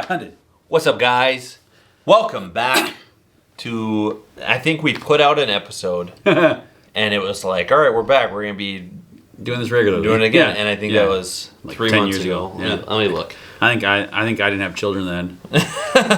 hunted. What's up, guys? Welcome back to, I think we put out an episode, and it was like, all right, we're back. We're going to be doing this regularly. Doing it again. And I think that was like 3 months years ago. Yeah. Let me look. I think I didn't have children then.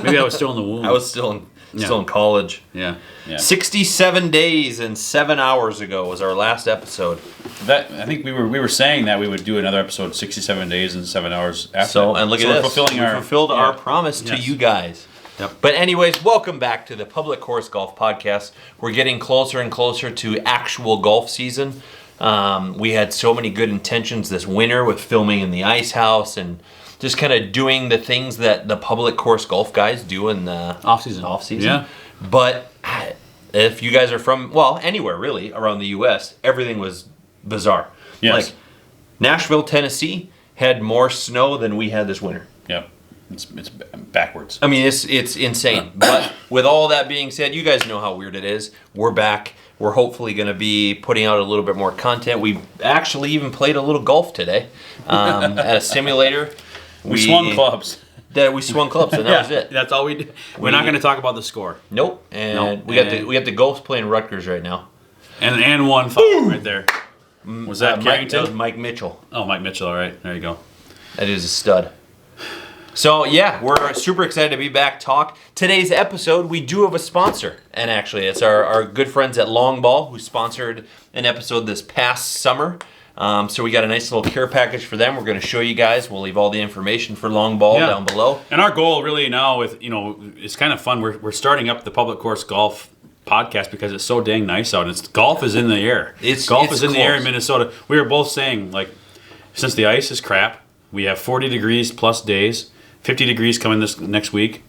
Maybe I was still in the womb. I was still in college. Yeah. 67 days and 7 hours ago was our last episode. I think we were saying that we would do another episode 67 days and 7 hours after. So, and look at this. We fulfilled our promise to you guys. Yep. But anyways, welcome back to the Public Course Golf Podcast. We're getting closer and closer to actual golf season. We had so many good intentions this winter with filming in the ice house and just kind of doing the things that the public course golf guys do in the off-season. Yeah. But if you guys are from, anywhere really around the U.S., everything was bizarre. Yes. Like Nashville, Tennessee had more snow than we had this winter. Yep. It's backwards. I mean, it's insane. But with all that being said, you guys know how weird it is. We're back. We're hopefully going to be putting out a little bit more content. We actually even played a little golf today at a simulator. We swung clubs. We swung clubs, and that was it. That's all we did. We're not going to talk about the score. Nope. And we got the Gulfs playing Rutgers right now. And one foul right there. Was that Carrington? That was Mike Mitchell. Oh, Mike Mitchell. All right. There you go. That is a stud. So, yeah, we're super excited to be back. Today's episode, we do have a sponsor. And actually, it's our good friends at Long Ball who sponsored an episode this past summer. So we got a nice little care package for them. We're going to show you guys. We'll leave all the information for Long Ball down below. And our goal really now it's kind of fun. We're starting up the Public Course Golf podcast because it's so dang nice out. Golf is in the air. Golf is in the air in Minnesota. We were both saying, like, since the ice is crap, we have 40 degrees plus days, 50 degrees coming this next week.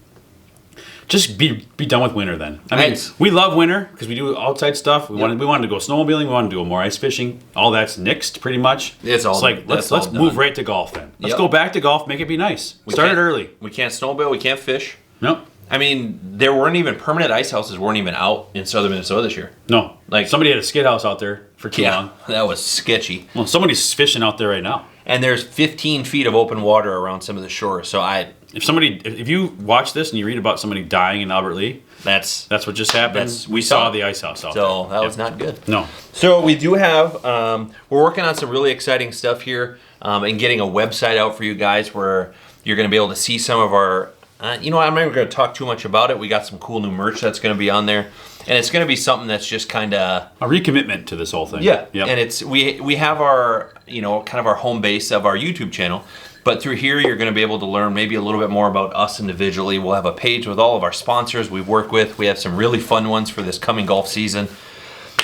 Just be done with winter then. I mean, we love winter because we do outside stuff. We wanted to go snowmobiling. We wanted to do more ice fishing. All that's nixed pretty much. It's like let's move right to golf then. Let's go back to golf. Make it be nice. Start it early. We can't snowmobile. We can't fish. Nope. I mean, there weren't even permanent ice houses. Weren't even out in southern Minnesota this year. No. Like somebody had a skid house out there for too long. That was sketchy. Well, somebody's fishing out there right now. And there's 15 feet of open water around some of the shores. So if you watch this and you read about somebody dying in Albert Lea, that's what just happened. We saw the ice house out there. So that was not good. No. So we do have, we're working on some really exciting stuff here and getting a website out for you guys where you're going to be able to see some of our, I'm not even going to talk too much about it. We got some cool new merch that's going to be on there. And it's going to be something that's just kind of a recommitment to this whole thing. Yeah. Yep. And it's we have our, kind of our home base of our YouTube channel. But through here, you're going to be able to learn maybe a little bit more about us individually. We'll have a page with all of our sponsors we've worked with. We have some really fun ones for this coming golf season.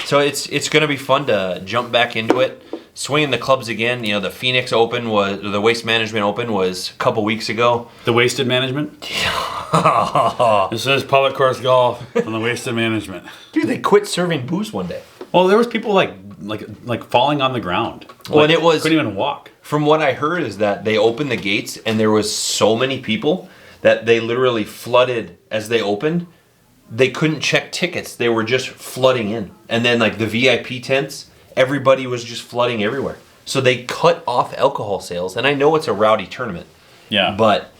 So it's going to be fun to jump back into it. Swinging the clubs again. The Phoenix Open the Waste Management Open was a couple weeks ago. The Wasted Management? This says Public Course Golf on the Wasted Management. Dude, they quit serving booze one day. Well, there was people like falling on the ground. Well, and couldn't even walk. From what I heard is that they opened the gates and there was so many people that they literally flooded as they opened. They couldn't check tickets. They were just flooding in. And then like the VIP tents, everybody was just flooding everywhere. So they cut off alcohol sales. And I know it's a rowdy tournament. Yeah. But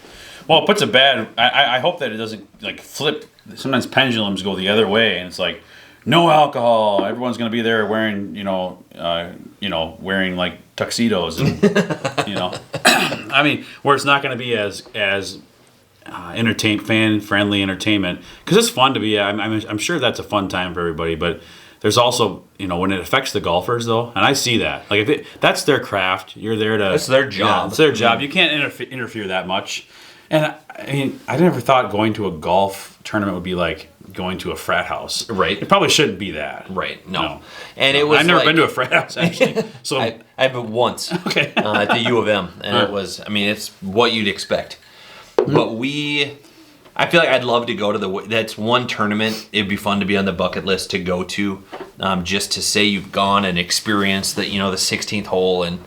well, it puts a bad. I hope that it doesn't like flip. Sometimes pendulums go the other way, and it's like no alcohol. Everyone's going to be there wearing, wearing like tuxedos, and I mean, where it's not going to be as fan friendly entertainment because it's fun to be. I'm sure that's a fun time for everybody, but there's also when it affects the golfers though, and I see that that's their craft. You're there to. That's their job. Yeah, it's their job. You can't interfere that much. And I mean, I never thought going to a golf tournament would be like going to a frat house. Right. It probably shouldn't be that. Right. No. And it was. I've never been to a frat house actually. So I've been once. Okay. At the U of M, and it was. I mean, it's what you'd expect. But I feel like I'd love to go to that's one tournament. It'd be fun to be on the bucket list to go to, just to say you've gone and experienced the 16th hole and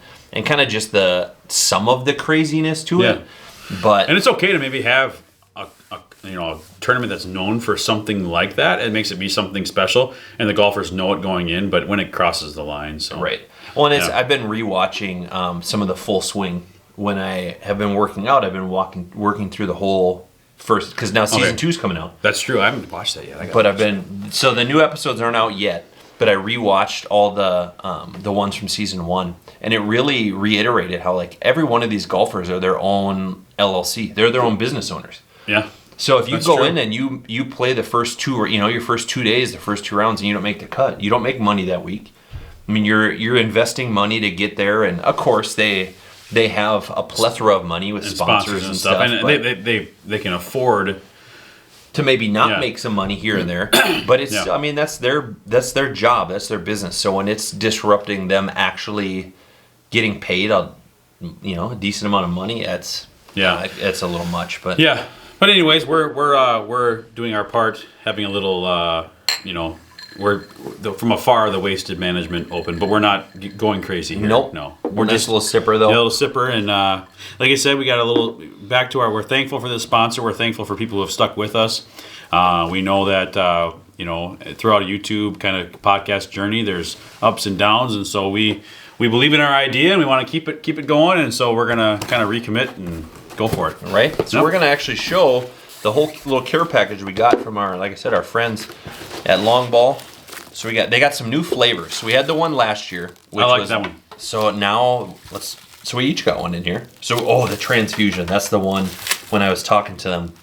kind of just some of the craziness to it. And it's okay to maybe have a tournament that's known for something like that. It makes it be something special, and the golfers know it going in. But when it crosses the line, so right. Well, and I've been rewatching some of the Full Swing when I have been working out, I've been working through the whole first, because now season 2 is coming out. That's true. I haven't watched that yet. So the new episodes aren't out yet, but I rewatched all the ones from season 1, and it really reiterated how like every one of these golfers are their own LLC. They're their own business owners. Yeah. So if you go in and you play the first 2, or your first 2 days, the first 2 rounds, and you don't make the cut, you don't make money that week. I mean, you're investing money to get there, and of course they have a plethora of money with sponsors and stuff, and they can afford to maybe not make some money here and there, but it's I mean that's their job, that's their business. So when it's disrupting them actually getting paid a decent amount of money, it's a little much. But but anyways, we're doing our part, having a little we're from afar the wasted management open, but we're not going crazy here. Nope. No. We're just a little sipper though. A little sipper, and like I said, we got a little back to we're thankful for this sponsor. We're thankful for people who have stuck with us. We know that throughout a YouTube kind of podcast journey, there's ups and downs, and so we believe in our idea and we want to keep it going, and so we're gonna kind of recommit and go for it. Right. So we're gonna actually show the whole little care package we got from our friends at Long Ball. So they got some new flavors. So we had the one last year, which I like that one. So now we each got one in here. So the transfusion, that's the one when I was talking to them.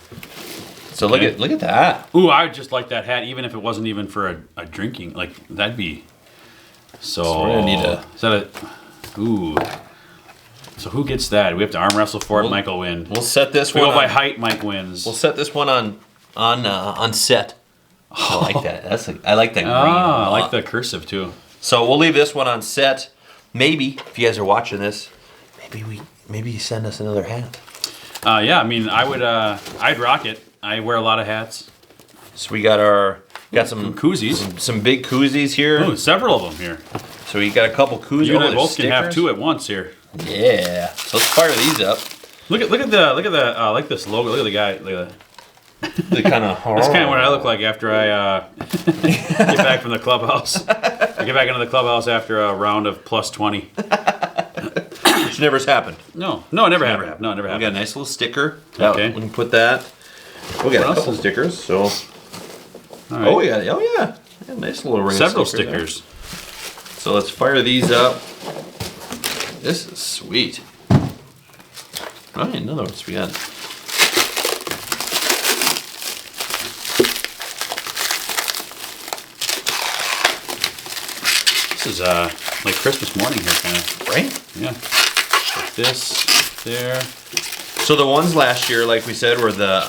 So look at that. Ooh, I would just like that hat, even if it wasn't even for a drinking. Like that'd be. So we're gonna need is that a? Ooh. So who gets that? We have to arm wrestle for it. Mike will win. We'll set this one. We go by height. Mike wins. We'll set this one on set. I like that. I like that green. I like the cursive too. So we'll leave this one on set. Maybe if you guys are watching this, maybe you send us another hat. Yeah, I mean, I'd rock it. I wear a lot of hats. So we got some koozies, some big koozies here. Ooh, several of them here. So we got a couple koozies. You and I both can have 2 at once here. Yeah. So let's fire these up. Look at the I like this logo. Look at the guy. Look at the kind of. That's kind of what I look like after I get back from the clubhouse. I get back into the clubhouse after a round of plus 20. Which never has happened. No, it never happened. No, it never happened. We got a nice little sticker. Okay. We can put that. We got a couple stickers. So. All right. We got a nice little ring. Several stickers. So let's fire these up. This is sweet. All right, another one. We got. This is like Christmas morning here, kind of. Right? Yeah. Like this, there. So the ones last year, like we said, were the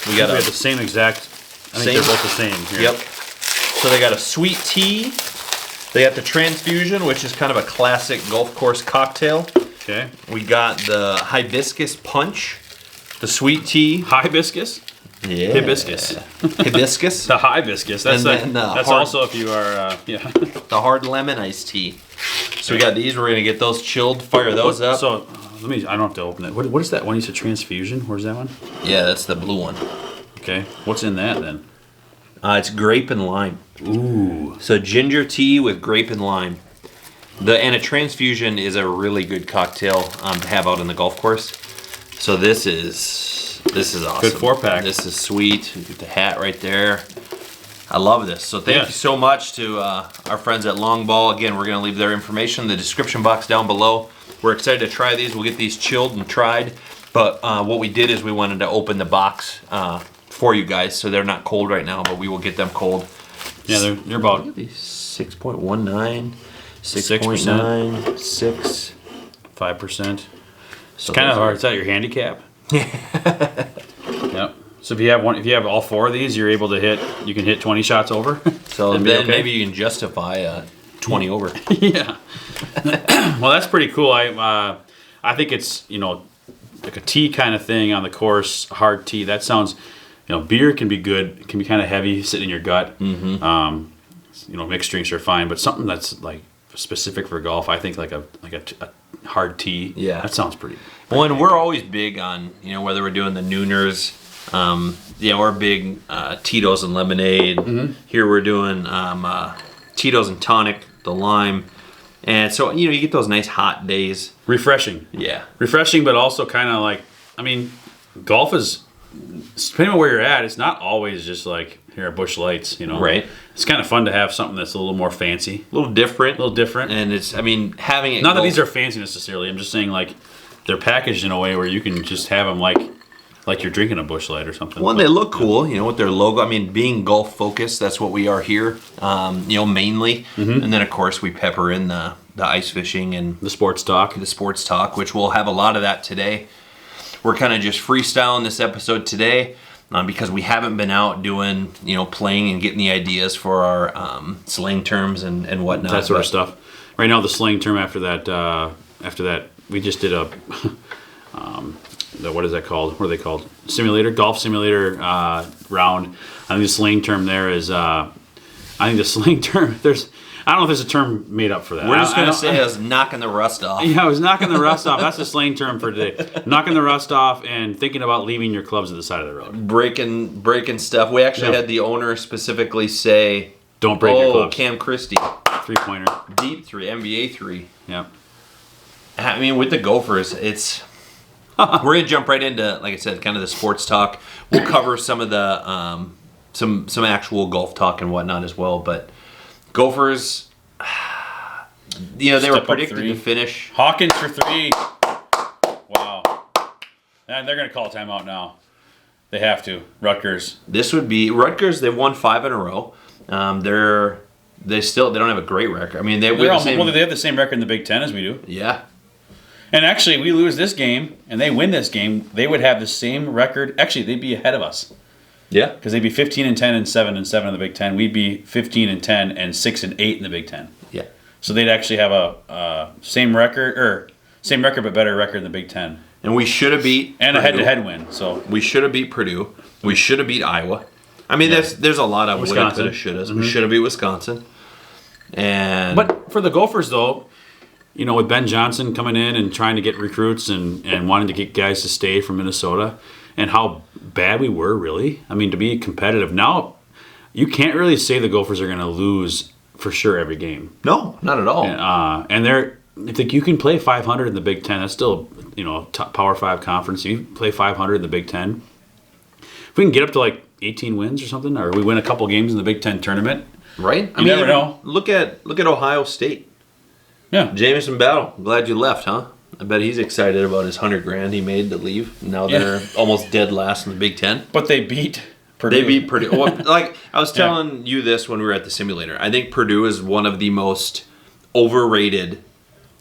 we had the same exact. I think they're both the same. Here. Yep. So they got a sweet tea. They got the transfusion, which is kind of a classic golf course cocktail. Okay. We got the hibiscus punch, the sweet tea. Hibiscus? Yeah. Hibiscus. Hibiscus. The hibiscus. That's that's also if you are the hard lemon iced tea. So we got these. We're gonna get those chilled. Fire those up. So I don't have to open it. What is that one? You said transfusion. Where's that one? Yeah, that's the blue one. Okay. What's in that then? It's grape and lime. Ooh. So ginger tea with grape and lime. And a transfusion is a really good cocktail to have out on the golf course. So this is awesome. Good 4-pack. This is sweet. You get the hat right there. I love this. So thank you so much to our friends at Long Ball. Again, we're going to leave their information in the description box down below. We're excited to try these. We'll get these chilled and tried. But what we did is we wanted to open the box for you guys, so they're not cold right now, but we will get them cold. Yeah, they're about 6.19, 6.9, 6, 5%. It's kind of hard. Is that your handicap? Yep. So if you have all 4 of these, you're able to you can hit 20 shots over. So then maybe you can justify 20 over. Yeah. Well, that's pretty cool. I think it's like a tea kind of thing on the course, hard tea. That sounds. Beer can be good. It can be kind of heavy, sitting in your gut. Mm-hmm. Mixed drinks are fine, but something that's like specific for golf, I think like a hard tea. Yeah, that sounds pretty. Well, and we're always big on whether we're doing the Nooners. We're big Tito's and lemonade. Mm-hmm. Here we're doing Tito's and tonic, the lime. And so, you get those nice hot days. Refreshing. Yeah. Refreshing, but also kind of like, I mean, golf is, depending on where you're at, it's not always just like, here are Busch Lights, Right. It's kind of fun to have something that's a little more fancy. A little different. And it's, having it. Not that these are fancy necessarily. I'm just saying, like, they're packaged in a way where you can just have them like you're drinking a Busch Light or something. Well, they look cool, with their logo. Being golf focused, that's what we are here, mainly. Mm-hmm. And then, of course, we pepper in the ice fishing and the sports talk. Which we'll have a lot of that today. We're kind of just freestyling this episode today because we haven't been out doing, playing and getting the ideas for our slang terms and whatnot. That sort of stuff. Right now, the slang term after that, we just did a... what is that called? What are they called? Golf simulator round. I think the slang term there is. I think the slang term. I don't know if there's a term made up for that. We're just gonna say is knocking the rust off. Yeah, I was knocking the rust off. That's the slang term for today. Knocking the rust off and thinking about leaving your clubs at the side of the road. Breaking stuff. We actually had the owner specifically say, "Don't break your clubs." Cam Christie, 3-pointer, deep 3, NBA 3. Yep. With the Gophers, it's. We're gonna jump right into, like I said, kind of the sports talk. We'll cover some of the some actual golf talk and whatnot as well. But Gophers, they were predicted to finish. Hawkins for 3. Wow. And they're gonna call timeout now. They have to. Rutgers. This would be Rutgers. They've won 5 in a row. They don't have a great record. They have the same record in the Big Ten as we do. Yeah. And actually, we lose this game, and they win this game, they would have the same record. Actually, they'd be ahead of us. Yeah. Because they'd be 15-10 and 7-7 in the Big Ten. We'd be 15-10 and 6-8 in the Big Ten. Yeah. So they'd actually have a same record but better record in the Big Ten. And we should have beat and Purdue. A head-to-head win. So we should have beat Purdue. We should have beat Iowa. There's a lot of Wisconsin. woulda, coulda, shouldas. Mm-hmm. We should have beat Wisconsin. But for the Gophers, though, with Ben Johnson coming in and trying to get recruits and wanting to get guys to stay from Minnesota and how bad we were, really. To be competitive. Now, you can't really say the Gophers are going to lose for sure every game. No, not at all. If you can play 500 in the Big Ten, that's still, top Power 5 conference. If you play 500 in the Big Ten, if we can get up to like 18 wins or something, or we win a couple games in the Big Ten tournament. Right? You never know. Look at Ohio State. Yeah. Jamison Battle, glad you left, huh? I bet he's excited about his $100,000 he made to leave. Now they're almost dead last in the Big Ten. But they beat Purdue. They beat Purdue. Like I was telling you this when we were at the simulator. I think Purdue is one of the most overrated.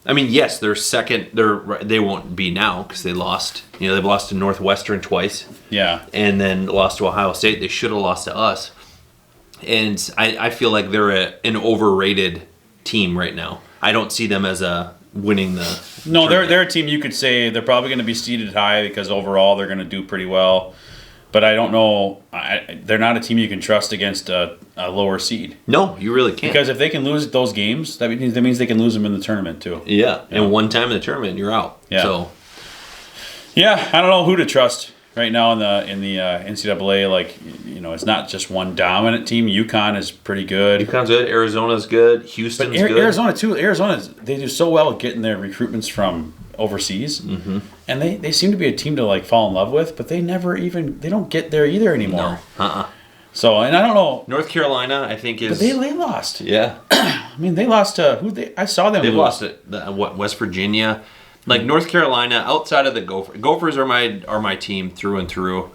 Yes, they're second. They won't be now because they lost. They've lost to Northwestern twice. Yeah. And then lost to Ohio State. They should have lost to us. And I feel like they're an overrated team right now. I don't see them as winning the. No, they're a team you could say they're probably going to be seeded high because overall they're going to do pretty well. But I don't know. They're not a team you can trust against a lower seed. No, you really can't. Because if they can lose those games, that means they can lose them in the tournament too. Yeah, and one time in the tournament, you're out. Yeah. So. Yeah, I don't know who to trust right now in the NCAA. It's not just one dominant team. UConn is pretty good. UConn's good. Arizona's good. Houston's good. Arizona too. They do so well at getting their recruitments from overseas, mm-hmm. and they seem to be a team to fall in love with, but they don't get there either anymore. No. So, and I don't know. North Carolina, I think is. But they lost. Yeah. They lost to who? I saw them. They lose. lost it. West Virginia. North Carolina, outside of the Gophers are my team through and through.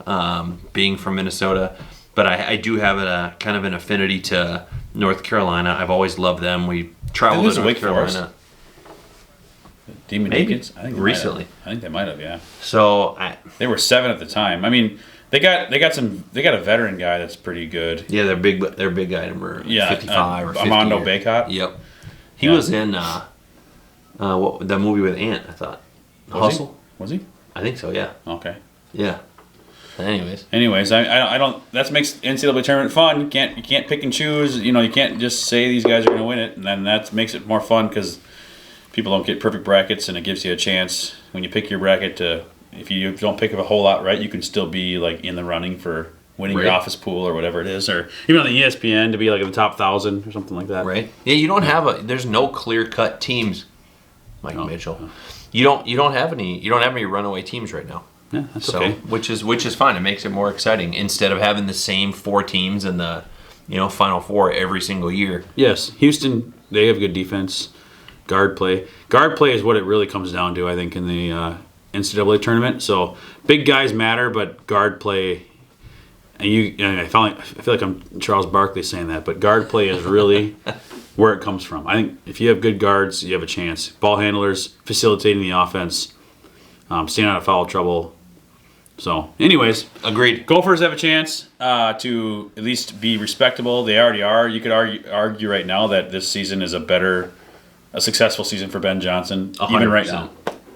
Being from Minnesota, but I do have a kind of an affinity to North Carolina. I've always loved them. We traveled to North Carolina. Demon Deacons? I think recently. I think they might have, yeah. So they were 7 at the time. They got a veteran guy that's pretty good. Yeah, they're big guy number 55 or 50. Armando Bacot. Yep. He was in that movie with Ant, I thought. Hustle? Was he? I think so, yeah. Okay. Yeah. Anyways, I don't. That makes NCAA tournament fun. You can't pick and choose. You can't just say these guys are going to win it, and then that makes it more fun because people don't get perfect brackets, and it gives you a chance when you pick your bracket to. If you don't pick up a whole lot right, you can still be in the running for winning your office pool or whatever it is, or even on the ESPN to be like in the top 1,000 or something like that. Right. Yeah, you don't have there's no clear-cut teams, Mike Mitchell. No. You don't have any runaway teams right now. Yeah, that's okay. Which is fine. It makes it more exciting instead of having the same 4 teams in the Final Four every single year. Yes, Houston, they have good defense. Guard play is what it really comes down to, I think, in the NCAA tournament. So big guys matter, but guard play. And I feel like I'm Charles Barkley saying that, but guard play is really where it comes from. I think if you have good guards, you have a chance. Ball handlers, facilitating the offense, staying out of foul trouble. So, anyways, agreed. Gophers have a chance to at least be respectable. They already are. You could argue right now that this season is a successful season for Ben Johnson, 100%. Even right now.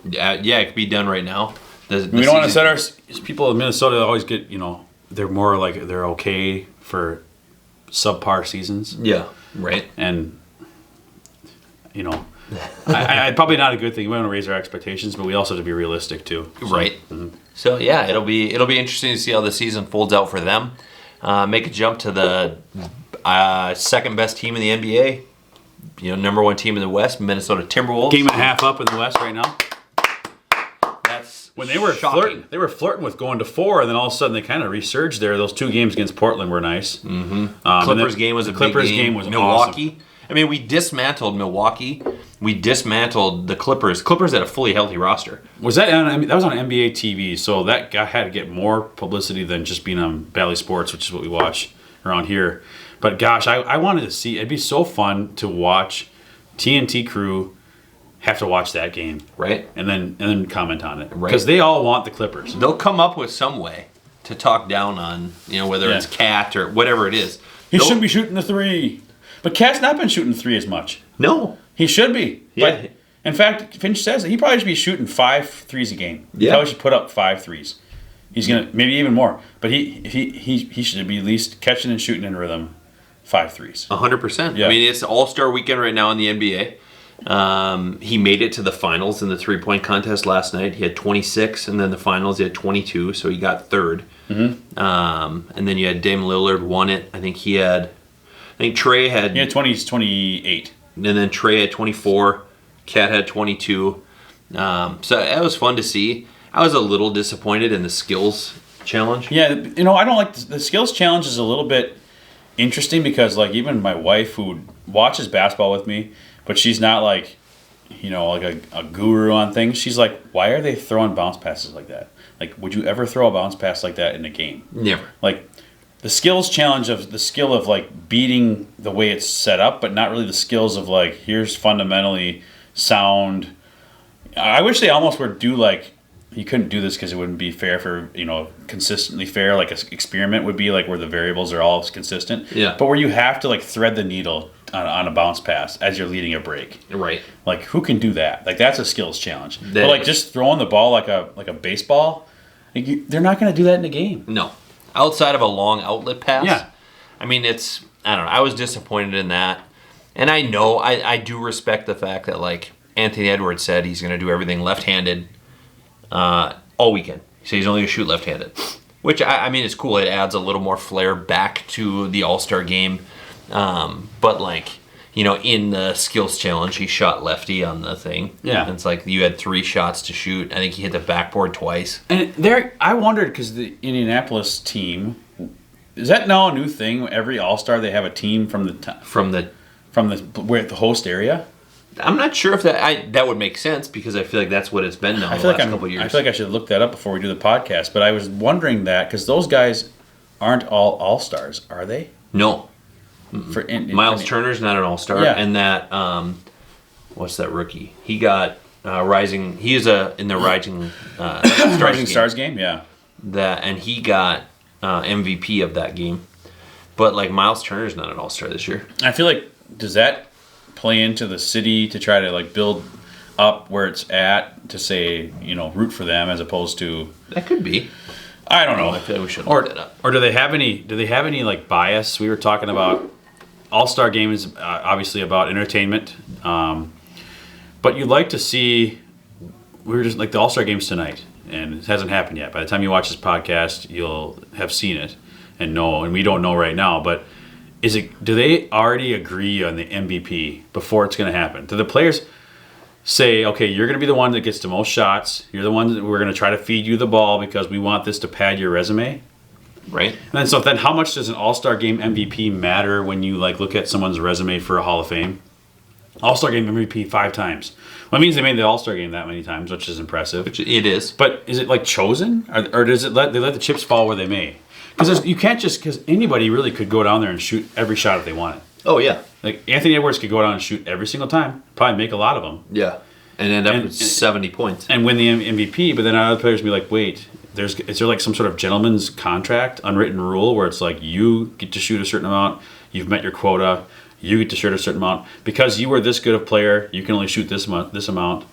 Yeah, it could be done right now. We don't want to set our people in Minnesota always get they're more like they're okay for subpar seasons. Yeah, right. And I probably not a good thing. We want to raise our expectations, but we also have to be realistic too. So, right. Mm-hmm. So yeah, it'll be interesting to see how the season folds out for them. Make a jump to the second best team in the NBA. Number 1 team in the West, Minnesota Timberwolves. Game and a half up in the West right now. That's when they were shocking. They were flirting with going to 4, and then all of a sudden they kind of resurged there. Those 2 games against Portland were nice. Mm-hmm. Clippers game was a big game. Was Milwaukee. Awesome. I mean, we dismantled Milwaukee. We dismantled the Clippers. Clippers had a fully healthy roster. That was on NBA TV, so that guy had to get more publicity than just being on Bally Sports, which is what we watch around here. But gosh, I wanted to see. It'd be so fun to watch TNT crew have to watch that game, right? And then comment on it, right? Because they all want the Clippers. They'll come up with some way to talk down on whether it's Cat or whatever it is. He shouldn't be shooting the 3, but Cat's not been shooting 3 as much. No, he should be. Yeah. But in fact, Finch says that he probably should be shooting 5 threes a game. He probably should put up 5 threes. He's gonna maybe even more, but he should be at least catching and shooting in rhythm. 5 threes. 100%. Yeah. I mean, it's All-Star weekend right now in the NBA. He made it to the finals in the 3-point contest last night. He had 26, and then the finals he had 22, so he got 3rd. Mm-hmm. And then you had Dame Lillard won it. I think Trey had... He had 28. And then Trey had 24. Cat had 22. So that was fun to see. I was a little disappointed in the skills challenge. Yeah, I don't like... The skills challenge is a little bit... interesting because even my wife who watches basketball with me, but she's not like a guru on things, she's like, why are they throwing bounce passes like that? Like, would you ever throw a bounce pass like that in a game? Never. Like the skills challenge of the skill of beating the way it's set up, but not really the skills of here's fundamentally sound. I wish they almost were you couldn't do this because it wouldn't be fair for, consistently fair, like an experiment would be where the variables are all consistent. Yeah. But where you have to thread the needle on a bounce pass as you're leading a break. Right. Who can do that? That's a skills challenge. But just throwing the ball like a baseball, they're not going to do that in a game. No. Outside of a long outlet pass. Yeah. I mean, I don't know. I was disappointed in that. And I know, I do respect the fact that Anthony Edwards said he's going to do everything left-handed. All weekend. So he's only going to shoot left-handed. Which, I mean, it's cool. It adds a little more flair back to the All-Star game. But, in the skills challenge, he shot lefty on the thing. Yeah. And it's you had 3 shots to shoot. I think he hit the backboard twice. And I wondered, because the Indianapolis team, is that now a new thing? Every All-Star, they have a team from the host area? I'm not sure if that would make sense because I feel like that's what it's been now the last couple of years. I feel like I should look that up before we do the podcast, but I was wondering that because those guys aren't all All-Stars, are they? No. Miles Turner's not an All-Star, and that what's that rookie? He got rising. He is in the rising Stars game, yeah. And he got MVP of that game, but Miles Turner's not an All-Star this year. I feel like does that play into the city to try to build up where it's at to say root for them as opposed to that could be. I don't know. I feel like we should look that up. Or do they have any bias? We were talking about All-Star Game is obviously about entertainment, but you'd like to see. We were just the All-Star Game's tonight, and it hasn't happened yet. By the time you watch this podcast, you'll have seen it. and know, and we don't know right now, but do they already agree on the MVP before it's going to happen? Do the players say, okay, you're going to be the one that gets the most shots. You're the one that we're going to try to feed you the ball because we want this to pad your resume? Right. And then how much does an All-Star Game MVP matter when you look at someone's resume for a Hall of Fame? All-Star Game MVP 5 times. Well, it means they made the All-Star Game that many times, which is impressive. Which it is. But is it chosen, or does it let the chips fall where they may? Because you can't because anybody really could go down there and shoot every shot if they wanted. Oh yeah. Anthony Edwards could go down and shoot every single time, probably make a lot of them. Yeah. And end up with 70 points. And win the MVP, but then other players will be like, wait, is there some sort of gentleman's contract, unwritten rule where it's you get to shoot a certain amount, you've met your quota, you get to shoot a certain amount. Because you were this good a player, you can only shoot this amount.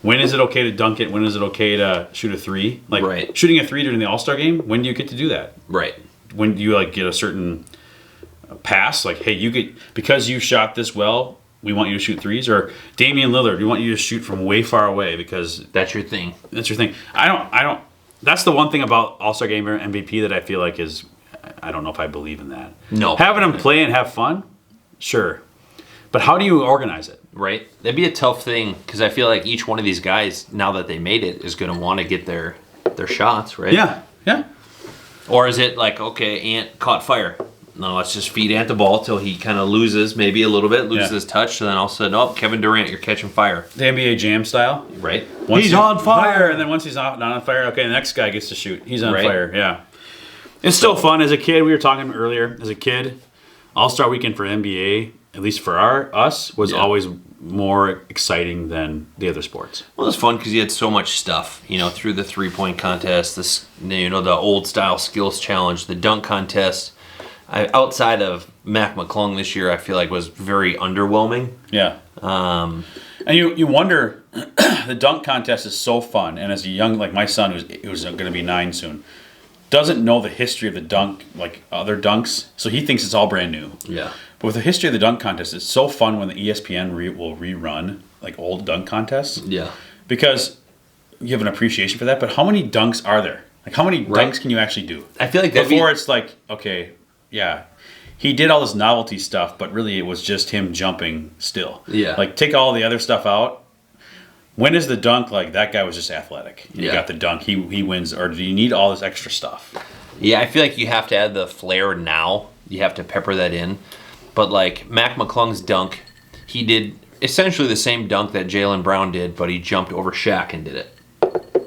When is it okay to dunk it? When is it okay to shoot a 3? Right. Shooting a 3 during the All-Star Game, when do you get to do that? Right. When do you get a certain pass? Hey, you get, because you shot this well, we want you to shoot 3s, or Damian Lillard, we want you to shoot from way far away because that's your thing. That's your thing. I don't. That's the one thing about All-Star Game or MVP that I feel is, I don't know if I believe in that. No. Having them play and have fun, sure, but how do you organize it? Right. That'd be a tough thing because I feel like each one of these guys, now that they made it, is going to want to get their shots, right? Yeah. Yeah. Or is it okay, Ant caught fire? No, let's just feed Ant the ball till he kind of loses maybe a little bit, loses his touch, and then all of a sudden, Kevin Durant, you're catching fire. The NBA Jam style. Right. He's on fire. And then once he's not on fire, okay, the next guy gets to shoot. He's on fire, yeah. It's still fun. As a kid, we were talking earlier, as a kid, All-Star Weekend for NBA, at least for us, was always more exciting than the other sports. Well, it was fun because you had so much stuff, through the three-point contest, the old-style skills challenge, the dunk contest. Outside of Mac McClung this year, I feel was very underwhelming. Yeah. And you wonder, the dunk contest is so fun, and as a young, my son, who's going to be 9 soon, doesn't know the history of the dunk, other dunks, so he thinks it's all brand new. Yeah. But with the history of the dunk contest, it's so fun when the ESPN will rerun, old dunk contests. Yeah. Because you have an appreciation for that, but how many dunks are there? How many dunks can you actually do? I feel before it's okay, yeah, he did all this novelty stuff, but really it was just him jumping still. Yeah. Take all the other stuff out. When is the dunk that guy was just athletic? You got the dunk, he wins, or do you need all this extra stuff? Yeah, I feel you have to add the flair now. You have to pepper that in. But Mac McClung's dunk, he did essentially the same dunk that Jaylen Brown did, but he jumped over Shaq and did it.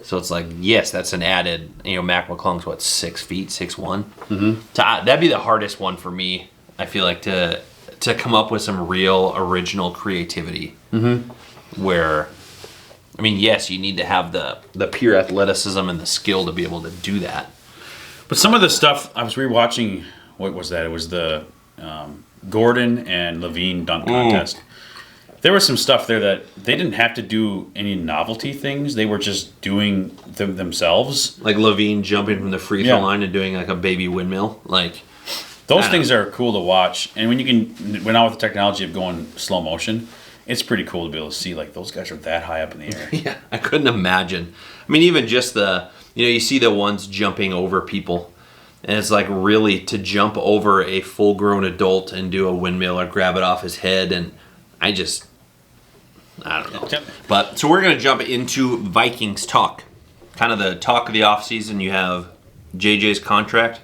So it's yes, that's an added, Mac McClung's 6 feet, 6'1". Mm-hmm. That'd be the hardest one for me, I feel to come up with some real original creativity. Mm-hmm. Where, yes, you need to have the pure athleticism and the skill to be able to do that. But some of the stuff, I was rewatching, what was that? It was the Gordon and Levine dunk contest. There was some stuff there that they didn't have to do any novelty things. They were just doing them themselves. Levine jumping from the free throw line and doing a baby windmill. Those things are cool to watch. And when you can, now with the technology of going slow motion, it's pretty cool to be able to see those guys are that high up in the air. Yeah, I couldn't imagine. Even just you see the ones jumping over people. And it's really to jump over a full-grown adult and do a windmill or grab it off his head. And I don't know. But so we're going to jump into Vikings talk. Kind of the talk of the offseason. You have JJ's contract,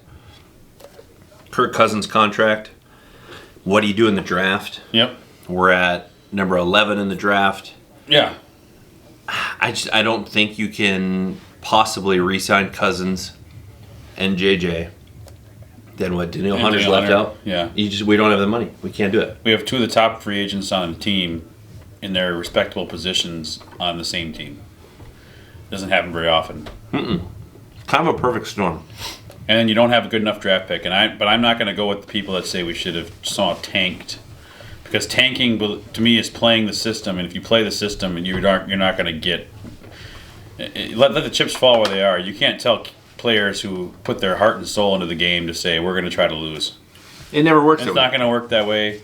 Kirk Cousins' contract. What do you do in the draft? Yep. We're at number 11 in the draft. Yeah. I don't think you can possibly re-sign Cousins and JJ. Then what? Danielle Hunter's left out? Yeah. We don't have the money. We can't do it. We have 2 of the top free agents on the team in their respectable positions on the same team. Doesn't happen very often. Mm-mm. Kind of a perfect storm. And then you don't have a good enough draft pick. But I'm not going to go with the people that say we should have somehow tanked, because tanking to me is playing the system. And if you play the system, and you're not going to get let the chips fall where they are. You can't tell players who put their heart and soul into the game to say we're going to try to lose. It never works. It's not going to work that way.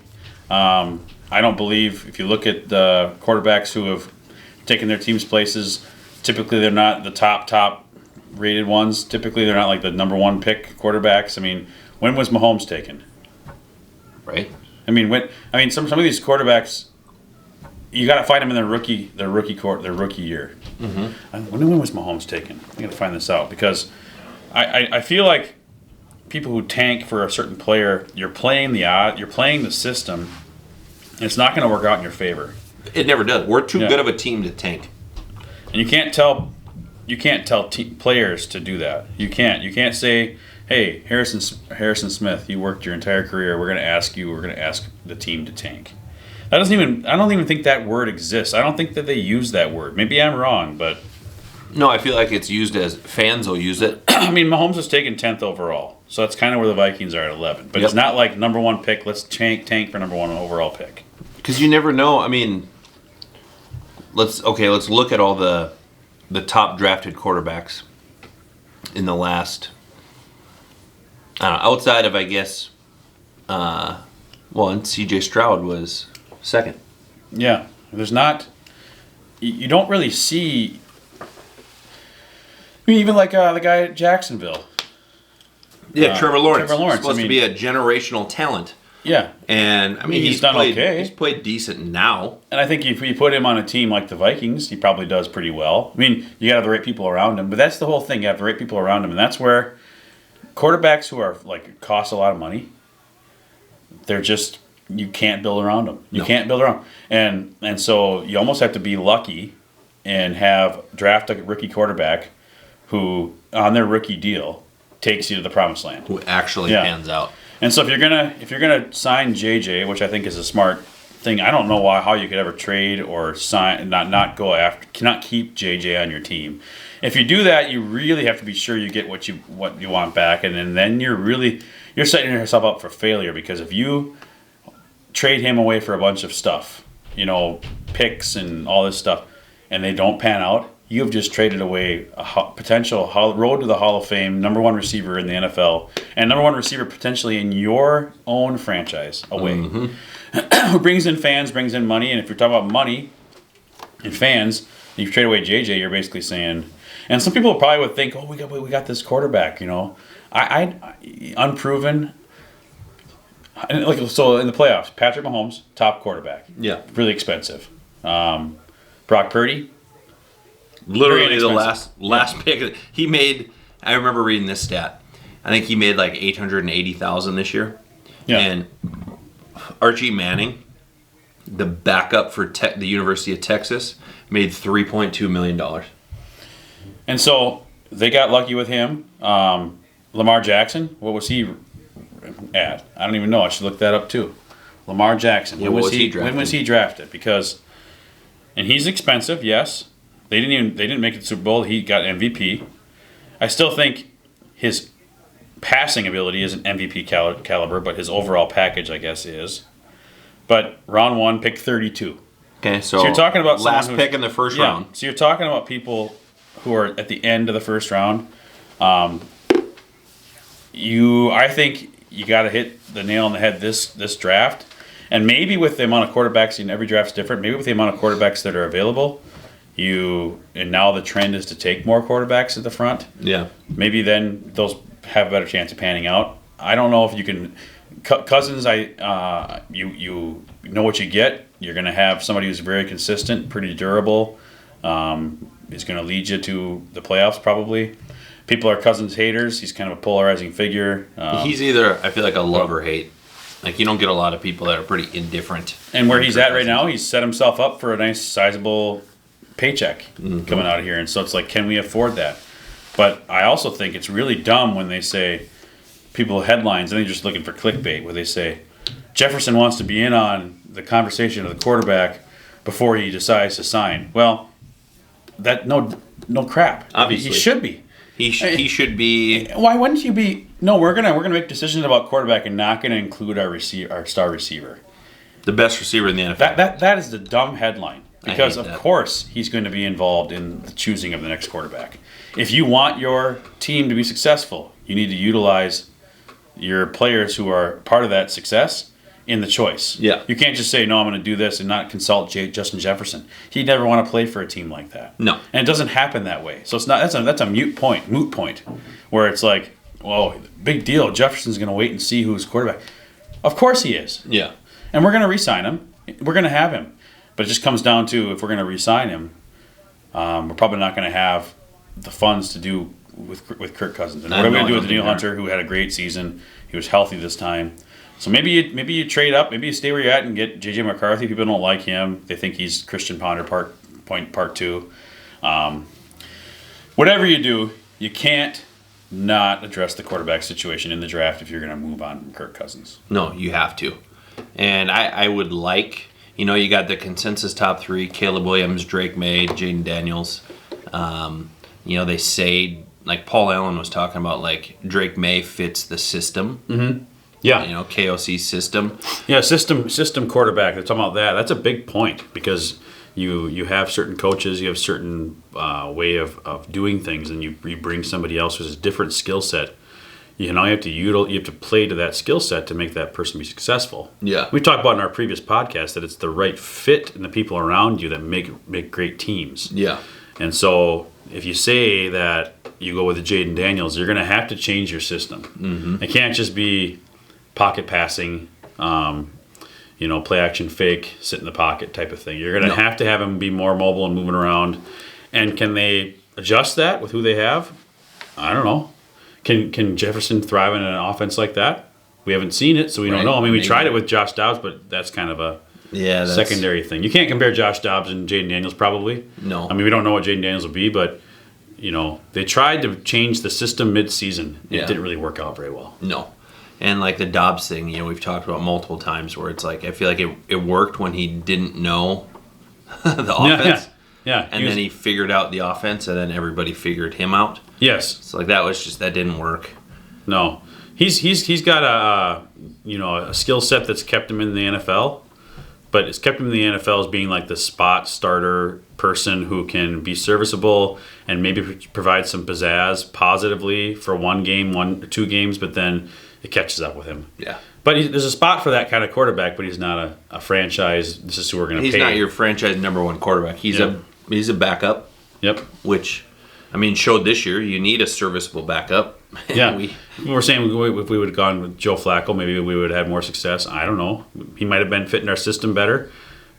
I don't believe, if you look at the quarterbacks who have taken their team's places, typically they're not the top rated ones. Typically they're not the number 1 pick quarterbacks. When was Mahomes taken? Right. I mean, some of these quarterbacks, you got to find them in their rookie year. Mm-hmm. When was Mahomes taken? I got to find this out because I feel like people who tank for a certain player, you're playing the system, and it's not going to work out in your favor. It never does. We're too good of a team to tank, and you can't tell players to do that. You can't say, hey, Harrison Smith, you worked your entire career. We're going to ask the team to tank. I don't even think that word exists. I don't think that they use that word. Maybe I'm wrong, but no, I feel like it's used as fans will use it. I mean, Mahomes was taken 10th overall, so that's kind of where the Vikings are at 11. But It's not like number one pick. Let's tank for number one overall pick. Because you never know. I mean, let's look at all the top drafted quarterbacks in the last. I don't know, outside of, I guess, and C.J. Stroud was second. Yeah, there's not. You don't really see. I mean, even like the guy at Jacksonville. Yeah, Trevor Lawrence. Supposed to be a generational talent. Yeah. And, I mean, he's done okay. He's played decent now. And I think if you put him on a team like the Vikings, he probably does pretty well. I mean, you got to have the right people around him. But that's the whole thing. You have the right people around him. And that's where quarterbacks who are, like, cost a lot of money, they're just, you can't build around them. You can't build around them. And so you almost have to be lucky and draft a rookie quarterback who, on their rookie deal, takes you to the promised land. Who actually pans out. And so if you're gonna sign JJ, which I think is a smart thing, I don't know how you could ever trade or sign not keep JJ on your team. If you do that, you really have to be sure you get what you want back, and then you're setting yourself up for failure, because if you trade him away for a bunch of stuff, picks and all this stuff, and they don't pan out, you have just traded away a potential road to the Hall of Fame, number one receiver in the NFL, and number one receiver potentially in your own franchise away. Mm-hmm. Who brings in fans, brings in money, and if you're talking about money and fans, and you trade away JJ, you're basically saying, and some people probably would think, oh, we got this quarterback, I unproven. So in the playoffs, Patrick Mahomes, top quarterback. Yeah. Really expensive. Brock Purdy. Literally the last pick he made. I remember reading this stat. I think he made like $880,000 this year. Yeah. And Archie Manning, the backup for the University of Texas, made $3.2 million. And so they got lucky with him. Lamar Jackson, what was he at? I don't even know. I should look that up too. Lamar Jackson. Yeah, when was he drafted? And he's expensive, yes. They didn't make it to the Super Bowl. He got MVP. I still think his passing ability isn't MVP caliber, but his overall package, I guess, is. But round one, pick 32. Okay, so you're talking about last pick in the first round. So you're talking about people who are at the end of the first round. I think you got to hit the nail on the head this draft, and maybe with the amount of quarterbacks, and every draft's different. Maybe with the amount of quarterbacks that are available. And now the trend is to take more quarterbacks at the front. Yeah. Maybe then those have a better chance of panning out. I don't know if you can. Cousins, you know what you get. You're going to have somebody who's very consistent, pretty durable. Is going to lead you to the playoffs probably. People are Cousins haters. He's kind of a polarizing figure. He's either, I feel like, a love or hate. Like, you don't get a lot of people that are pretty indifferent. And where he's at right now, he's set himself up for a nice, sizable paycheck coming out of here, and so it's like, can we afford that? But I also think it's really dumb when they say people headlines, and they're just looking for clickbait, where they say Jefferson wants to be in on the conversation of the quarterback before he decides to sign. Well, that no crap. Obviously, he should be. He should be. Why wouldn't you be? No, we're gonna make decisions about quarterback and not gonna include our star receiver, the best receiver in the NFL. That is the dumb headline. Because, of course, he's going to be involved in the choosing of the next quarterback. If you want your team to be successful, you need to utilize your players who are part of that success in the choice. Yeah. You can't just say, no, I'm going to do this and not consult Justin Jefferson. He'd never want to play for a team like that. No. And it doesn't happen that way. So it's not. That's a moot point, where it's like, well, big deal. Jefferson's going to wait and see who's quarterback. Of course he is. Yeah. And we're going to re-sign him. We're going to have him. But it just comes down to if we're going to re-sign him, we're probably not going to have the funds to do with Kirk Cousins. And what are we going to do with Daniel Hunter, who had a great season? He was healthy this time. So maybe you trade up. Maybe you stay where you're at and get J.J. McCarthy. People don't like him. They think he's Christian Ponder part 2. Whatever you do, you can't not address the quarterback situation in the draft if you're going to move on from Kirk Cousins. No, you have to. And I would like, you got the consensus top 3, Caleb Williams, Drake May, Jaden Daniels. They say, like Paul Allen was talking about, like Drake May fits the system. Mm-hmm. Yeah. KOC system. Yeah, system quarterback. They're talking about that. That's a big point because you have certain coaches, you have certain way of doing things, and you bring somebody else who has a different skill set. You have to play to that skill set to make that person be successful. Yeah. We talked about in our previous podcast that it's the right fit and the people around you that make great teams. Yeah. And so if you say that you go with the Jaden Daniels, you're going to have to change your system. Mm-hmm. It can't just be pocket passing, play action fake, sit in the pocket type of thing. You're going to have to have him be more mobile and moving around. And can they adjust that with who they have? I don't know. Can Jefferson thrive in an offense like that? We haven't seen it, so we don't know. I mean, we tried it with Josh Dobbs, but that's kind of a secondary thing. You can't compare Josh Dobbs and Jaden Daniels probably. No. I mean, we don't know what Jaden Daniels will be, but, they tried to change the system mid-season. It didn't really work out very well. No. And like the Dobbs thing, we've talked about multiple times where it's like, I feel like it worked when he didn't know the offense. Yeah. And then he figured out the offense, and then everybody figured him out. Yes. So like that didn't work. No. He's got a skill set that's kept him in the NFL, but it's kept him in the NFL as being like the spot starter person who can be serviceable and maybe provide some pizzazz positively for 1 game, 1 or 2 games, but then it catches up with him. Yeah. But there's a spot for that kind of quarterback, but he's not a franchise. This is who we're going to pay. He's not your franchise number 1 quarterback. He's a backup. Yep. Which, showed this year you need a serviceable backup. Yeah. We're saying if we would have gone with Joe Flacco, maybe we would have had more success. I don't know. He might have been fitting our system better.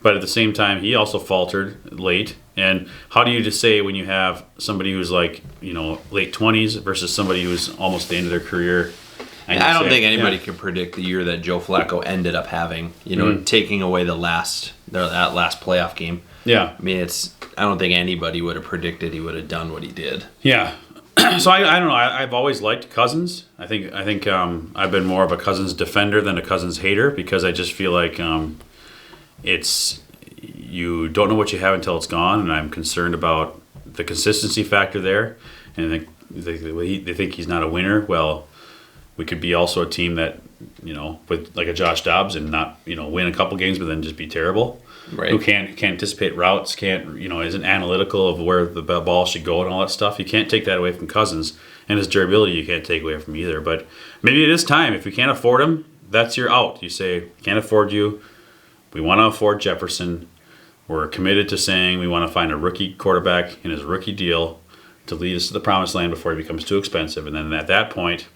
But at the same time, he also faltered late. And how do you just say when you have somebody who's like, late 20s versus somebody who's almost the end of their career? I don't think anybody can predict the year that Joe Flacco ended up having, taking away that last playoff game. Yeah. I don't think anybody would have predicted he would have done what he did. Yeah. So I don't know. I've always liked Cousins. I think I've been more of a Cousins defender than a Cousins hater because I just feel like you don't know what you have until it's gone, and I'm concerned about the consistency factor there. And they think he's not a winner. Well, we could be also a team that with like a Josh Dobbs and not win a couple games, but then just be terrible. Right. Who can't anticipate routes, isn't analytical of where the ball should go and all that stuff. You can't take that away from Cousins, and his durability you can't take away from either. But maybe it is time. If we can't afford him, that's your out. You say, can't afford you. We want to afford Jefferson. We're committed to saying we want to find a rookie quarterback in his rookie deal to lead us to the promised land before he becomes too expensive. And then at that point,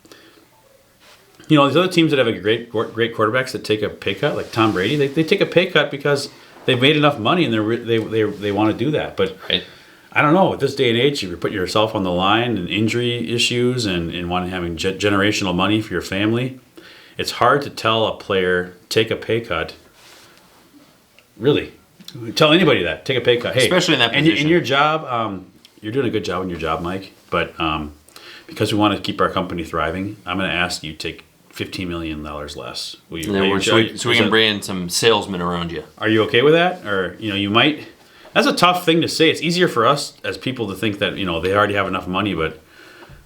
these other teams that have a great quarterbacks that take a pay cut, like Tom Brady, they take a pay cut because they've made enough money and they want to do that. But right. I don't know. At this day and age, you put yourself on the line and injury issues and having generational money for your family. It's hard to tell a player, take a pay cut. Really. Tell anybody that. Take a pay cut. Hey, especially in that position. And in your job, you're doing a good job in your job, Mike. But because we want to keep our company thriving, I'm going to ask you to take $15 million less. So we can bring in some salesmen around you. Are you okay with that? Or, you might... That's a tough thing to say. It's easier for us as people to think that, they already have enough money, but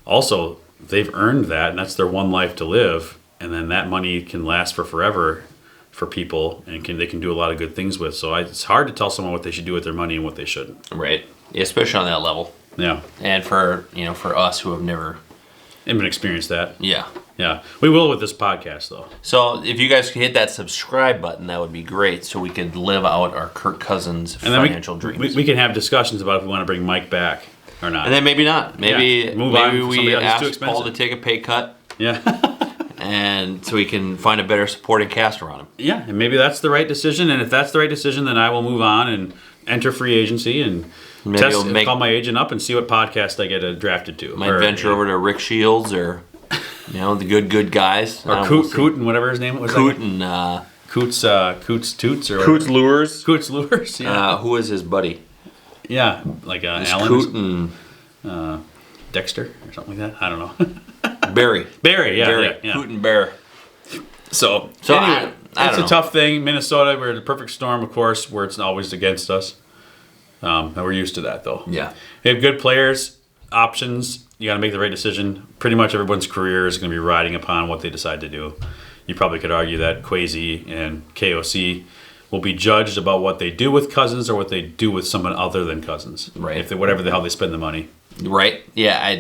also they've earned that, and that's their one life to live, and then that money can last for forever for people, and they can do a lot of good things with. So it's hard to tell someone what they should do with their money and what they shouldn't. Right. Especially on that level. Yeah. And for us who have never even experienced that. Yeah. Yeah. We will with this podcast, though. So if you guys could hit that subscribe button, that would be great, so we could live out our Kirk Cousins financial dreams. We can have discussions about if we want to bring Mike back. or not. And then maybe not. Maybe Move on. maybe we Somebody else is too ask Paul to expensive. take a pay cut, Yeah. and so we can find a better supporting cast around him. Yeah, and maybe that's the right decision. And if that's the right decision, then I will move on and enter free agency and Maybe you'll call my agent up and see what podcast I get drafted to. Might venture over to Rick Shields or the good guys. Or Coot and whatever his name was. Coot and Coots Toots or Coots Lures. Coots Lures. Yeah, who is his buddy? yeah, like Alan Coot and Dexter or something like that. I don't know. Barry. Barry, yeah, Barry. yeah, yeah. Coot and Bear. So I anyway, it's don't a know. tough thing. Minnesota, we're in the perfect storm, of course, where it's always against us. And we're used to that, though. Yeah. They have good players, options. You got to make the right decision. Pretty much everyone's career is going to be riding upon what they decide to do. You probably could argue that Quasi and KOC will be judged about what they do with Cousins or what they do with someone other than Cousins. Right. If they, whatever the hell they spend the money. Right? Yeah. I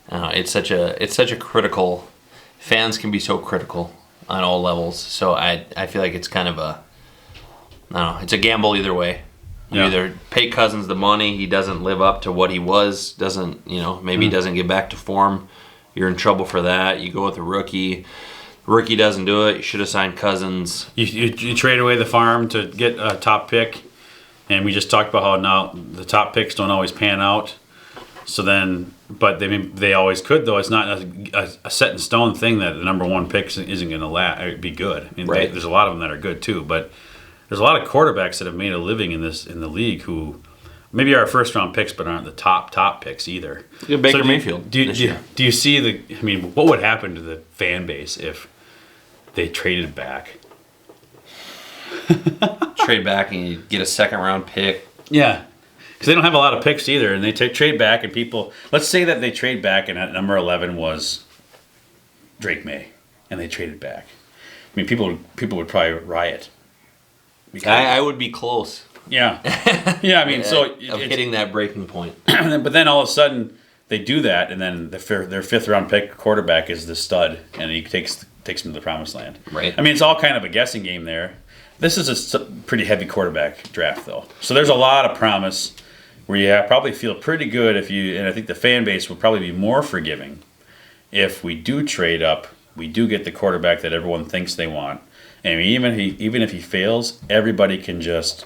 don't know. It's such a critical. Fans can be so critical on all levels. So I feel like it's kind of I don't know. It's a gamble either way. You Yeah. either pay Cousins the money, he doesn't live up to what he was, maybe he doesn't get back to form. You're in trouble for that. You go with a rookie. Rookie doesn't do it. You should have signed Cousins. You trade away the farm to get a top pick, and we just talked about how now the top picks don't always pan out. So then, but they always could, though. It's not a set in stone thing that the number one pick isn't going to be good. I mean, Right. there's a lot of them that are good too, but there's a lot of quarterbacks that have made a living in the league who maybe are first round picks, but aren't the top picks either. Baker Mayfield Do this year. you see what would happen to the fan base if they traded back? Trade back and you get a second round pick. Yeah, because they don't have a lot of picks either, and they trade back, and people. Let's say that they trade back, and at number 11 was Drake May, and they traded back. I mean, people would probably riot. I would be close. Yeah, yeah. I mean, so of hitting that breaking point. but then all of a sudden they do that, and then their fifth round pick quarterback is the stud, and he takes them to the promised land. Right. I mean, it's all kind of a guessing game there. This is a pretty heavy quarterback draft, though. So there's a lot of promise where you probably feel pretty good and I think the fan base will probably be more forgiving if we do trade up. We do get the quarterback that everyone thinks they want, and even if he fails, everybody can just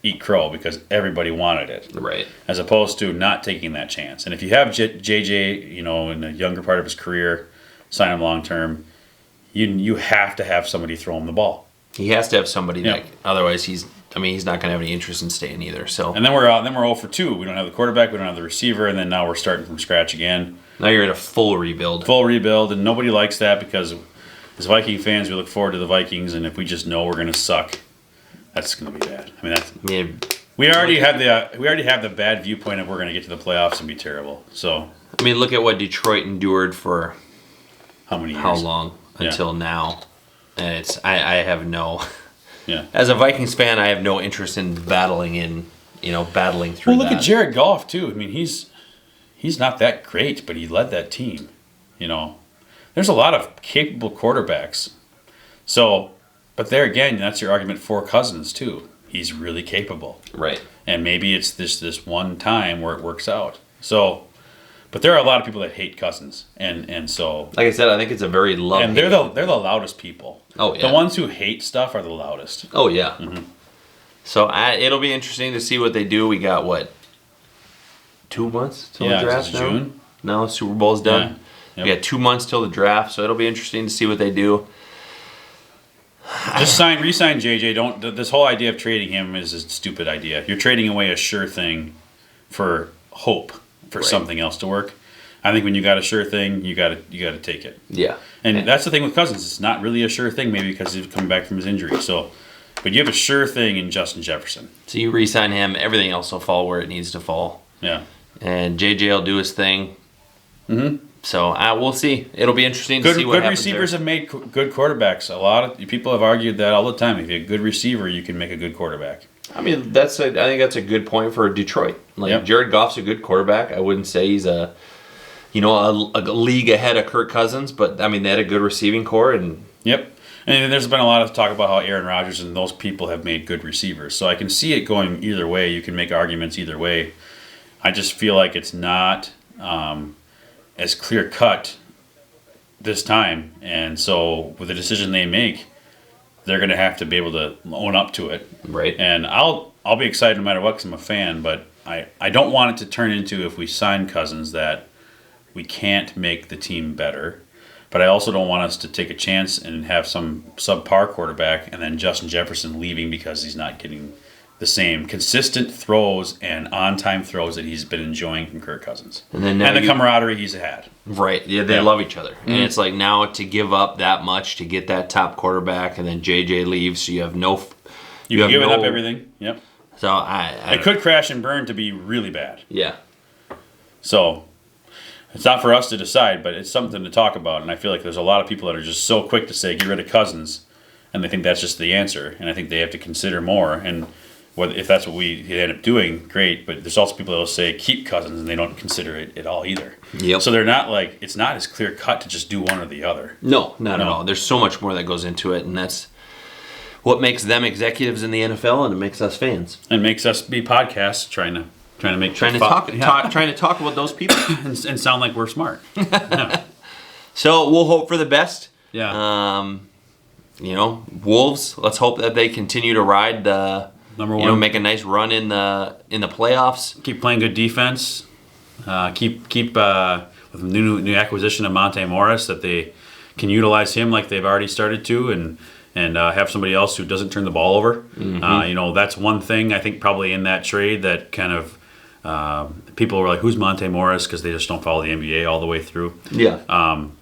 eat crow because everybody wanted it. Right. As opposed to not taking that chance. And if you have JJ, in the younger part of his career, sign him long term, you have to have somebody throw him the ball. He has to have somebody Yeah. otherwise he's not going to have any interest in staying either. So And then we're 0 for 2. We don't have the quarterback, we don't have the receiver, and then now we're starting from scratch again. now you're in a full rebuild. Full rebuild, and nobody likes that because as Viking fans, we look forward to the Vikings, and if we just know we're going to suck, that's going to be bad. I mean, we already have the bad viewpoint of we're going to get to the playoffs and be terrible. So look at what Detroit endured for how many years? how long Yeah. until now. And I have no Yeah. as a Vikings fan, I have no interest in battling through Well, look that. at Jared Goff too. I mean, he's not that great, but he led that team. There's a lot of capable quarterbacks. So, but there again, that's your argument for Cousins too. He's really capable, Right. and maybe it's this one time where it works out. So, but there are a lot of people that hate Cousins, and so Like I said, I think it's a very love. and they're the loudest people. Oh, yeah. The ones who hate stuff are the loudest. Oh yeah. Mm-hmm. So it'll be interesting to see what they do. We got 2 months till Yeah, the draft is it now? June? No, Super Bowl's done. Yeah. Yep. We got 2 months till the draft, so it'll be interesting to see what they do. Just re-sign JJ. This whole idea of trading him is a stupid idea. You're trading away a sure thing for hope for Right. something else to work. I think when you got a sure thing, you got to take it. Yeah. And that's the thing with Cousins. It's not really a sure thing, maybe because he's coming back from his injury. So, but you have a sure thing in Justin Jefferson. So you re-sign him, everything else will fall where it needs to fall, Yeah. and JJ will do his thing. Mm-hmm. So we'll see. It'll be interesting to see what Good happens receivers there. have made good quarterbacks. A lot of people have argued that all the time. If you have a good receiver, you can make a good quarterback. I think that's a good point for Detroit. Yep. Jared Goff's a good quarterback. I wouldn't say he's a league ahead of Kirk Cousins, but they had a good receiving core and Yep. And there's been a lot of talk about how Aaron Rodgers and those people have made good receivers. So I can see it going either way. You can make arguments either way. I just feel like it's not as clear cut this time, and so with the decision they make, they're going to have to be able to own up to it. Right. And I'll be excited no matter what because I'm a fan, but I don't want it to turn into, if we sign Cousins, that we can't make the team better. But I also don't want us to take a chance and have some subpar quarterback and then Justin Jefferson leaving because he's not getting the same consistent throws and on-time throws that he's been enjoying from Kirk Cousins. And then the camaraderie he's had. Right. Yeah, they love each other. And it's like now to give up that much to get that top quarterback, and then JJ leaves, so you have no... You've given up everything. Yep. So it could crash and burn to be really bad. Yeah. So it's not for us to decide, but it's something to talk about. And I feel like there's a lot of people that are just so quick to say, get rid of Cousins, and they think that's just the answer. And I think they have to consider more. And if that's what we end up doing, great. But there's also people that will say, keep Cousins, and they don't consider it at all either. Yep. So they're not like, it's not as clear cut to just do one or the other. No, not at all. There's so much more that goes into it, and that's what makes them executives in the NFL, and it makes us fans. And makes us be podcasts trying to talk about those people and sound like we're smart. Yeah. So we'll hope for the best. Yeah. Wolves. Let's hope that they continue to ride the number one. Make a nice run in the playoffs. Keep playing good defense. Keep with the new acquisition of Monte Morris, that they can utilize him like they've already started to, and have somebody else who doesn't turn the ball over. Mm-hmm. That's one thing I think probably in that trade that kind of people were like, who's Monte Morris? Because they just don't follow the NBA all the way through. Yeah.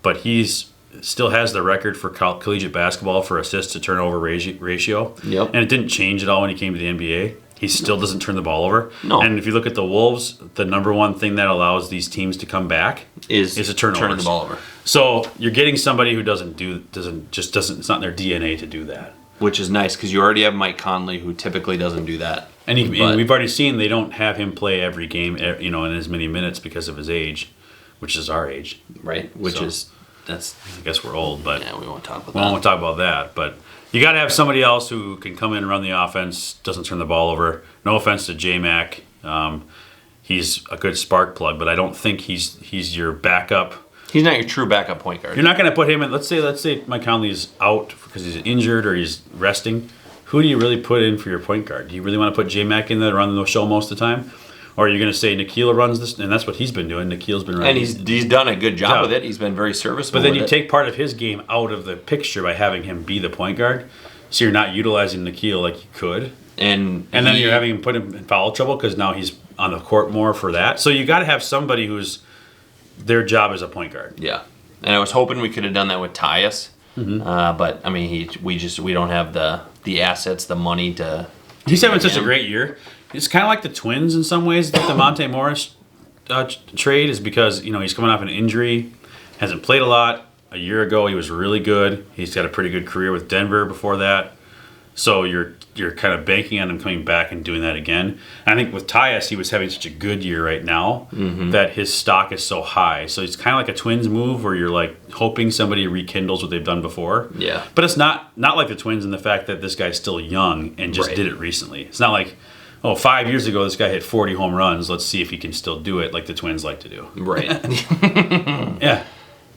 But he's still has the record for collegiate basketball for assist to turnover ratio. Yep. And it didn't change at all when he came to the NBA. He still doesn't turn the ball over. No. And if you look at the Wolves, the number one thing that allows these teams to come back is a turnover. Turning the ball over. So you're getting somebody who doesn't. It's not in their DNA to do that. Which is nice because you already have Mike Conley, who typically doesn't do that. And we've already seen they don't have him play every game, in as many minutes because of his age, which is our age, right? I guess we're old, but yeah, we won't talk about that. We won't talk about that, but you got to have somebody else who can come in and run the offense, doesn't turn the ball over. No offense to J-Mac, he's a good spark plug, but I don't think he's your backup. He's not your true backup point guard. You're not going to put him in. Let's say Mike Conley's out because he's injured or he's resting. Who do you really put in for your point guard? Do you really want to put J-Mac in there to run the show most of the time? Or are you going to say Nikhil runs this? And that's what he's been doing. Nikhil's been running. And he's done a good job with it. He's been very serviceable. But then you take part of his game out of the picture by having him be the point guard. So you're not utilizing Nikhil like you could. And then you're having him put him in foul trouble because now he's on the court more for that. So you got to have somebody who's their job as a point guard. Yeah. And I was hoping we could have done that with Tyus. Mm-hmm. But I mean, we don't have the assets, the money to. He's having such a great year. It's kind of like the Twins in some ways. That the Monte Morris trade is because he's coming off an injury, hasn't played a lot. A year ago he was really good. He's got a pretty good career with Denver before that. So you're kind of banking on him coming back and doing that again. And I think with Tyus, he was having such a good year right now that his stock is so high. So it's kind of like a Twins move where you're like hoping somebody rekindles what they've done before. Yeah. But it's not like the Twins in the fact that this guy's still young and just did it recently. It's not like, 5 years ago this guy hit 40 home runs. Let's see if he can still do it like the Twins like to do. Right. Yeah.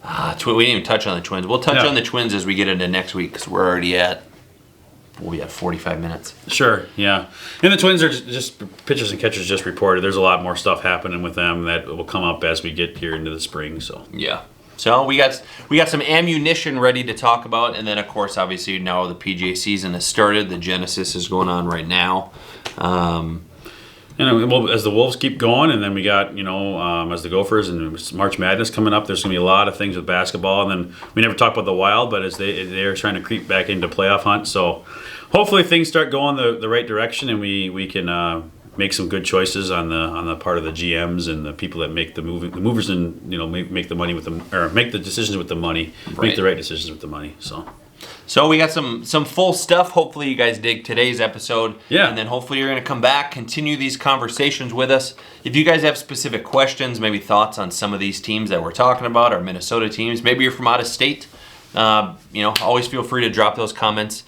We didn't even touch on the Twins. We'll touch on the Twins as we get into next week because we're already at 45 minutes. Sure, yeah. And the Twins are just pitchers and catchers just reported. There's a lot more stuff happening with them that will come up as we get here into the spring. So yeah. So we got some ammunition ready to talk about, and then of course, obviously now the PGA season has started. The Genesis is going on right now. As the Wolves keep going, and then we got, as the Gophers and March Madness coming up, there's going to be a lot of things with basketball. And then we never talked about the Wild, but as they're trying to creep back into playoff hunt. So hopefully things start going the right direction, and we can make some good choices on the part of the GMs and the people that make the movers, and make the money with them, or make the decisions with the money, make the right decisions with the money. So we got some full stuff. Hopefully you guys dig today's episode. Yeah. And then hopefully you're going to come back, continue these conversations with us. If you guys have specific questions, maybe thoughts on some of these teams that we're talking about, our Minnesota teams, maybe you're from out of state, always feel free to drop those questions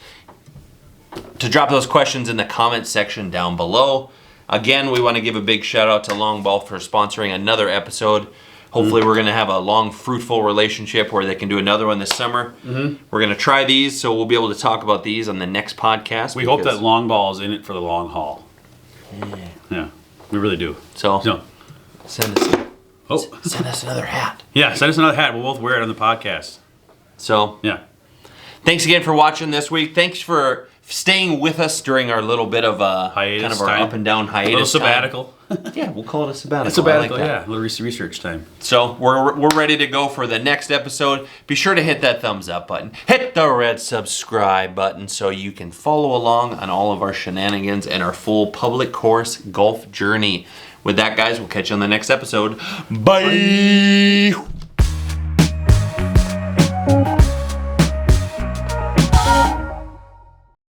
in the comment section down below. Again, we want to give a big shout out to Long Ball for sponsoring another episode. Hopefully we're going to have a long, fruitful relationship where they can do another one this summer. We're going to try these, so we'll be able to talk about these on the next podcast. We hope that Long Ball is in it for the long haul. Yeah, we really do. So, send us another hat. Yeah, send us another hat. We'll both wear it on the podcast. So, yeah. Thanks again for watching this week. Thanks for staying with us during our little bit of hiatus kind of our time. up and down hiatus. A little sabbatical. Yeah, we'll call it a sabbatical. A sabbatical, I like that. yeah. A little research time. So we're ready to go for the next episode. Be sure to hit that thumbs up button. Hit the red subscribe button so you can follow along on all of our shenanigans and our full public course golf journey. With that, guys, we'll catch you on the next episode. Bye.